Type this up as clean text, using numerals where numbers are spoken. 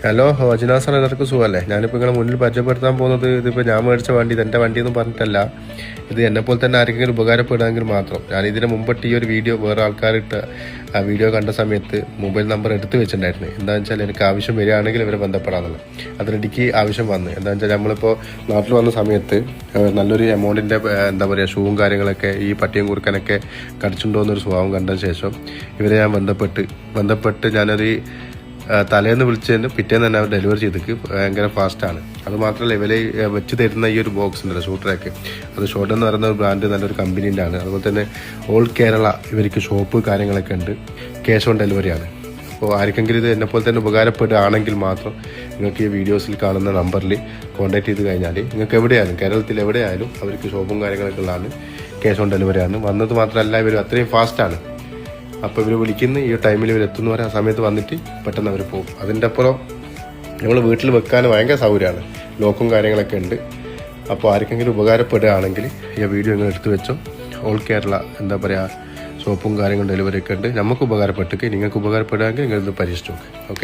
Hello അജിനാസാണ്, എല്ലാവർക്കും സുഖമല്ലേ? ഞാനിപ്പോൾ നിങ്ങളെ മുന്നിൽ പരിചയപ്പെടുത്താൻ പോകുന്നത് ഇതിപ്പോൾ ഞാൻ മേടിച്ച വണ്ടി, ഇതെൻ്റെ വണ്ടി എന്ന് പറഞ്ഞിട്ടല്ല. ഇത് എന്നെപ്പോലെ തന്നെ ആർക്കെങ്കിലും ഉപകാരപ്പെടുകയെങ്കിൽ മാത്രം. ഞാൻ ഇതിന് മുമ്പിട്ട് ഈ ഒരു വീഡിയോ വേറെ ആൾക്കാരിട്ട് ആ വീഡിയോ കണ്ട സമയത്ത് മൊബൈൽ നമ്പർ എടുത്ത് വെച്ചിട്ടുണ്ടായിരുന്നു. എന്താണെന്ന് വെച്ചാൽ എനിക്ക് ആവശ്യം വരികയാണെങ്കിൽ ഇവരെ ബന്ധപ്പെടാമെന്നുള്ളത്. അതിനിടയ്ക്ക് ആവശ്യം വന്ന് എന്താണെന്ന് വെച്ചാൽ നമ്മളിപ്പോൾ നാട്ടിൽ വന്ന സമയത്ത് നല്ലൊരു എമൗണ്ടിൻ്റെ എന്താ പറയുക ഷൂവും കാര്യങ്ങളൊക്കെ ഈ പട്ടിയും കുറുക്കനൊക്കെ കടിച്ചിട്ടുണ്ടോ എന്നൊരു സ്വഭാവം കണ്ടതിന് ശേഷം ഇവരെ ഞാൻ ബന്ധപ്പെട്ട് ഞാനൊരു തലേന്ന് വിളിച്ചതിന് പിറ്റേന്ന് തന്നെ അവർ ഡെലിവറി ചെയ്തിട്ട് ഭയങ്കര ഫാസ്റ്റാണ്. അതുമാത്രമല്ല ഇവരെ വെച്ച് തരുന്ന ഈ ഒരു ബോക്സ് ഉണ്ടല്ലോ ഷൂട്ടറൊക്കെ, അത് ഷോട്ട് എന്ന് പറയുന്ന ഒരു ബ്രാൻഡ് നല്ലൊരു കമ്പനീൻ്റെ ആണ്. അതുപോലെ തന്നെ ഓൾ കേരള ഇവർക്ക് ഷോപ്പ് കാര്യങ്ങളൊക്കെ ഉണ്ട്, ക്യാഷ് ഓൺ ഡെലിവറിയാണ്. അപ്പോൾ ആർക്കെങ്കിലും ഇത് എന്നെപ്പോലെ തന്നെ ഉപകാരപ്പെടുകയാണെങ്കിൽ മാത്രം നിങ്ങൾക്ക് ഈ വീഡിയോസിൽ കാണുന്ന നമ്പറിൽ കോൺടാക്ട് ചെയ്ത് കഴിഞ്ഞാൽ നിങ്ങൾക്ക് എവിടെയായാലും കേരളത്തിൽ എവിടെയായാലും അവർക്ക് ഷോപ്പും കാര്യങ്ങളൊക്കെ ഉള്ളതാണ്, ക്യാഷ് ഓൺ ഡെലിവറിയാണ്. വന്നത് മാത്രമല്ല ഇവർ അത്രയും ഫാസ്റ്റാണ്. അപ്പോൾ ഇവർ വിളിക്കുന്ന ഈ ടൈമിൽ ഇവർ എത്തുന്ന വരെ ആ സമയത്ത് വന്നിട്ട് പെട്ടെന്ന് അവർ പോകും. അതിൻ്റെ അപ്പുറം നമ്മൾ വീട്ടിൽ വെക്കാൻ ഭയങ്കര സൗകര്യമാണ്, ലോക്കും കാര്യങ്ങളൊക്കെ ഉണ്ട്. അപ്പോൾ ആർക്കെങ്കിലും ഉപകാരപ്പെടുകയാണെങ്കിൽ ഈ വീഡിയോ നിങ്ങൾ എടുത്തു വെച്ചോ. ഓൾ കേരള എന്താ പറയുക ഷോപ്പും കാര്യങ്ങളും ഡെലിവറി ഒക്കെ ഉണ്ട്. നമുക്ക് ഉപകാരപ്പെട്ടെങ്കിൽ നിങ്ങൾക്ക് ഉപകാരപ്പെടുകയാണെങ്കിൽ നിങ്ങളിത് പരീക്ഷിച്ചു നോക്കുക. ഓക്കെ.